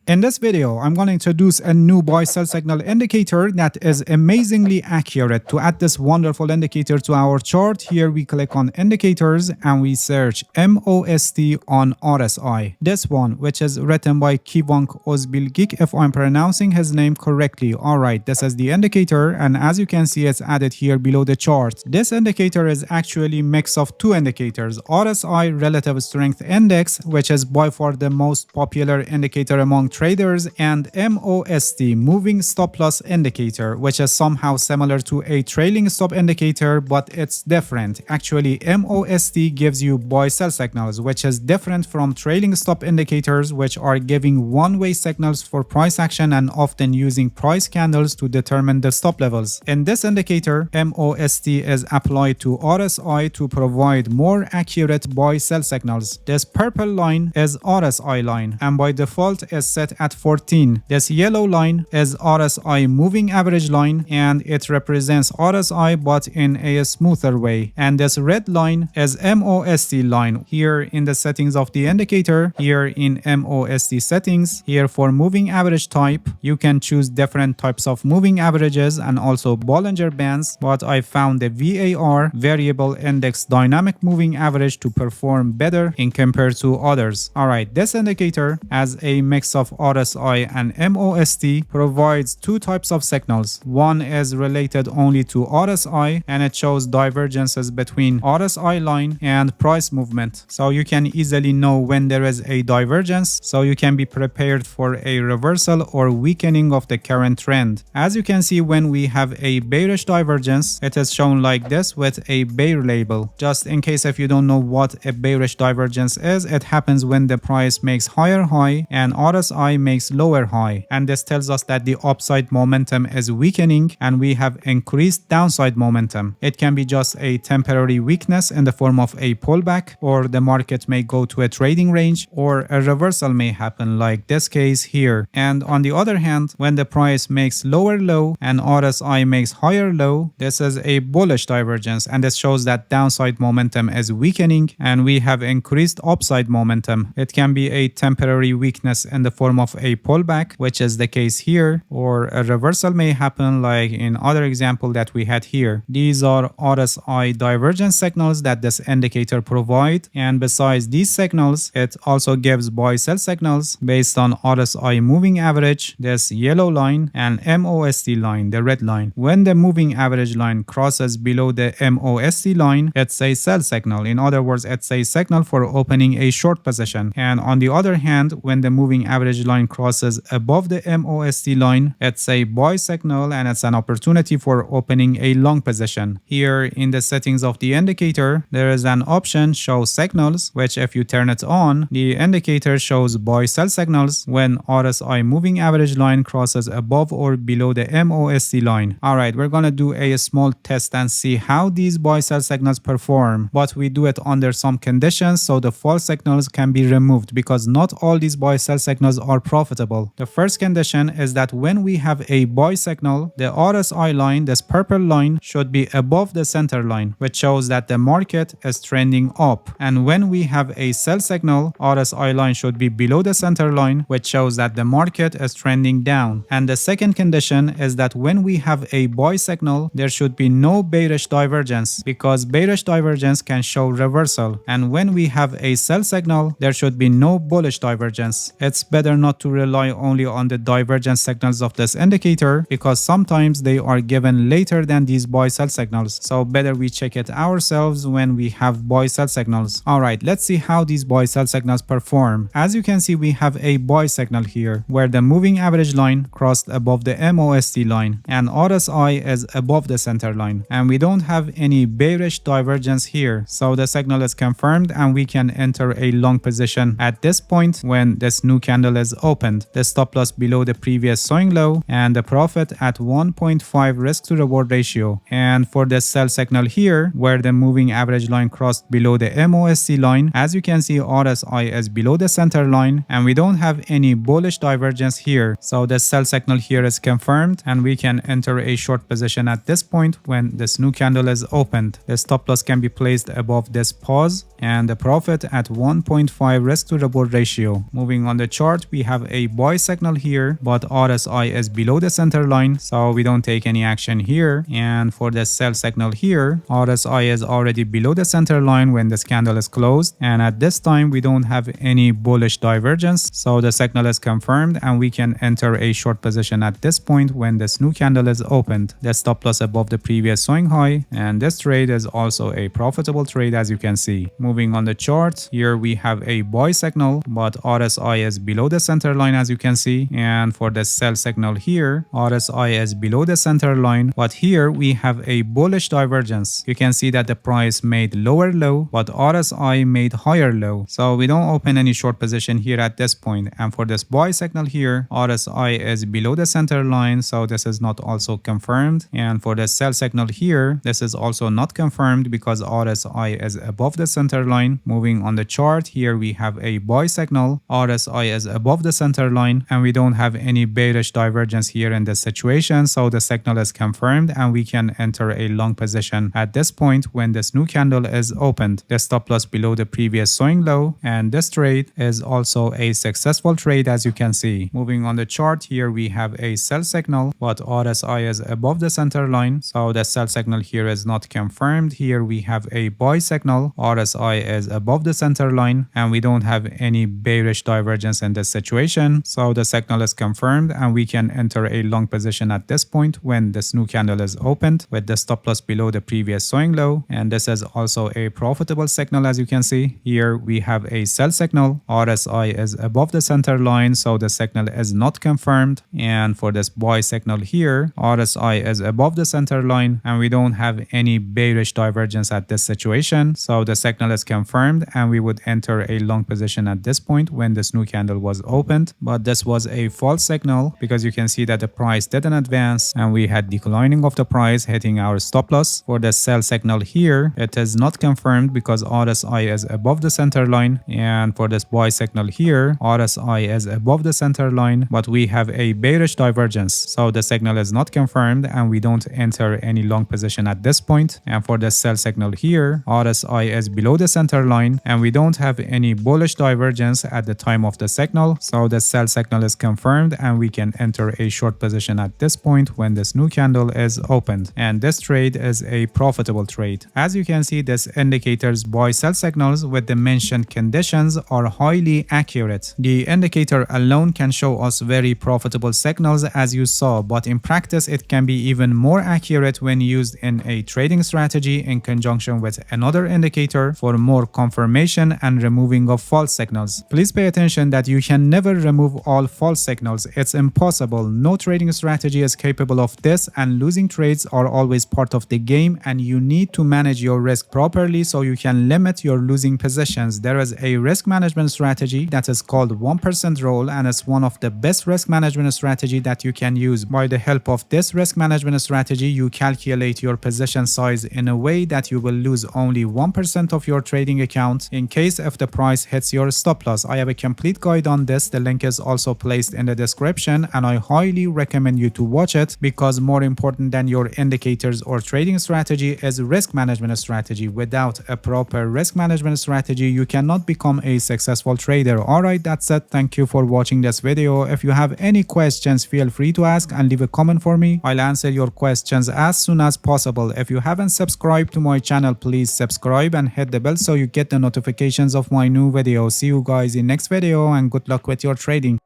In this video, I'm going to introduce a new buy-sell signal indicator that is amazingly accurate. To add this wonderful indicator to our chart, here we click on indicators and we search MOST on RSI. This one, which is written by Kivonk Ozbilgik, if I'm pronouncing his name correctly. Alright, this is the indicator, and as you can see, it's added here below the chart. This indicator is actually a mix of two indicators: RSI, Relative Strength Index, which is by far the most popular indicator among traders, and MOST, Moving Stop Loss Indicator, which is somehow similar to a trailing stop indicator, but it's different. Actually, MOST gives you buy-sell signals, which is different from trailing stop indicators, which are giving one-way signals for price action and often using price candles to determine the stop levels. In this indicator, MOST is applied to RSI to provide more accurate buy-sell signals. This purple line is RSI line, and by default is set at 14. This yellow line is RSI moving average line, and it represents RSI but in a smoother way. And this red line is MOST line. Here in the settings of the indicator, here in MOST settings, here for moving average type, you can choose different types of moving averages and also Bollinger Bands, but I found the VAR, Variable Index Dynamic Moving Average, to perform better in compared to others. Alright, this indicator, as a mix of RSI and MOST, provides two types of signals. One is related only to RSI, and it shows divergences between RSI line and price movement. So you can easily know when there is a divergence, so you can be prepared for a reversal or weakening of the current trend. As you can see, when we have a bearish divergence, it is shown like this with a bear label. Just in case if you don't know what a bearish divergence is, it happens when the price makes higher high and RSI makes lower high, and this tells us that the upside momentum is weakening and we have increased downside momentum. It can be just a temporary weakness in the form of a pullback, or the market may go to a trading range, or a reversal may happen like this case here. And on the other hand, when the price makes lower low and RSI makes higher low, this is a bullish divergence, and this shows that downside momentum is weakening and we have increased upside momentum. It can be a temporary weakness in the form of a pullback, which is the case here, or a reversal may happen like in other example that we had here. These are RSI divergence signals that this indicator provides, and besides these signals, it also gives buy-sell signals based on RSI moving average, this yellow line, and MOST line, the red line. When the moving average line crosses below the MOST line, it's a sell signal. In other words, it's a signal for opening a short position. And on the other hand, when the moving average line crosses above the MOST line, it's a buy signal and it's an opportunity for opening a long position. Here in the settings of the indicator, there is an option show signals, which if you turn it on, the indicator shows buy sell signals when RSI moving average line crosses above or below the MOST line. Alright, we're gonna do a small test and see how these buy sell signals perform, but we do it under some conditions so the false signals can be removed, because not all these buy sell signals are profitable. The first condition is that when we have a buy signal, the RSI line, this purple line, should be above the center line, which shows that the market is trending up. And when we have a sell signal, RSI line should be below the center line, which shows that the market is trending down. And the second condition is that when we have a buy signal, there should be no bearish divergence, because bearish divergence can show reversal. And when we have a sell signal, there should be no bullish divergence. It's better not to rely only on the divergence signals of this indicator, because sometimes they are given later than these buy sell signals. So better we check it ourselves when we have buy sell signals. Alright, let's see how these buy sell signals perform. As you can see, we have a buy signal here where the moving average line crossed above the MOST line and RSI is above the center line, and we don't have any bearish divergence here. So the signal is confirmed and we can enter a long position at this point when this new candle is opened. The stop loss below the previous swing low and the profit at 1.5 risk to reward ratio. And for the sell signal here, where the moving average line crossed below the MOST line, as you can see, RSI is below the center line and we don't have any bullish divergence here. So the sell signal here is confirmed and we can enter a short position at this point when this new candle is opened. The stop loss can be placed above this pause and the profit at 1.5 risk to reward ratio. Moving on the chart, we have a buy signal here, but RSI is below the center line, so we don't take any action here. And for the sell signal here, RSI is already below the center line when this candle is closed, and at this time we don't have any bullish divergence, so the signal is confirmed and we can enter a short position at this point when this new candle is opened. The stop loss above the previous swing high, and this trade is also a profitable trade as you can see. Moving on the chart, here we have a buy signal, but RSI is below the center line as you can see, and for the sell signal here, RSI is below the center line, but here we have a bullish divergence. You can see that the price made lower low, but RSI made higher low, so we don't open any short position here at this point. And for this buy signal here, RSI is below the center line, so this is not also confirmed. And for the sell signal here, this is also not confirmed because RSI is above the center line. Moving on the chart, here we have a buy signal, RSI is above the center line, and we don't have any bearish divergence here in this situation, so the signal is confirmed and we can enter a long position at this point when this new candle is opened. The stop loss below the previous swing low, and this trade is also a successful trade as you can see. Moving on the chart, here we have a sell signal, but RSI is above the center line, so the sell signal here is not confirmed. Here we have a buy signal, RSI is above the center line, and we don't have any bearish divergence in this situation, so the signal is confirmed and we can enter a long position at this point when this new candle is opened with the stop loss below the previous swing low, and this is also a profitable signal as you can see. Here we have a sell signal, RSI is above the center line, so the signal is not confirmed. And for this buy signal here, RSI is above the center line and we don't have any bearish divergence at this situation, so the signal is confirmed and we would enter a long position at this point when this new candle was opened. But this was a false signal because you can see that the price didn't advance and we had declining of the price hitting our stop loss. For the sell signal here, it is not confirmed because RSI is above the center line, and for this buy signal here, RSI is above the center line, but we have a bearish divergence, so the signal is not confirmed and we don't enter any long position at this point. And for the sell signal here, RSI is below the center line and we don't have any bullish divergence at the time of the signal, so the sell signal is confirmed and we can enter a short position at this point when this new candle is opened, and this trade is a profitable trade. As you can see, this indicator's buy sell signals with the mentioned conditions are highly accurate. The indicator alone can show us very profitable signals as you saw, but in practice it can be even more accurate when used in a trading strategy in conjunction with another indicator for more confirmation and removing of false signals. Please pay attention that you can never remove all false signals. It's impossible. No trading strategy is capable of this, and losing trades are always part of the game, and you need to manage your risk properly so you can limit your losing positions. There is a risk management strategy that is called 1% rule, and it's one of the best risk management strategy that you can use. By the help of this risk management strategy, you calculate your position size in a way that you will lose only 1% of your trading account in case if the price hits your stop loss. I have a complete guide on this. The link is also placed in the description, and I highly recommend you to watch it because more important than your indicators or trading strategy is risk management strategy. Without a proper risk management strategy, you cannot become a successful trader. Alright, that's it. Thank you for watching this video. If you have any questions, feel free to ask and leave a comment for me. I'll answer your questions as soon as possible. If you haven't subscribed to my channel, please subscribe and hit the bell so you get the notifications of my new videos. See you guys in next video, and good luck with your trading.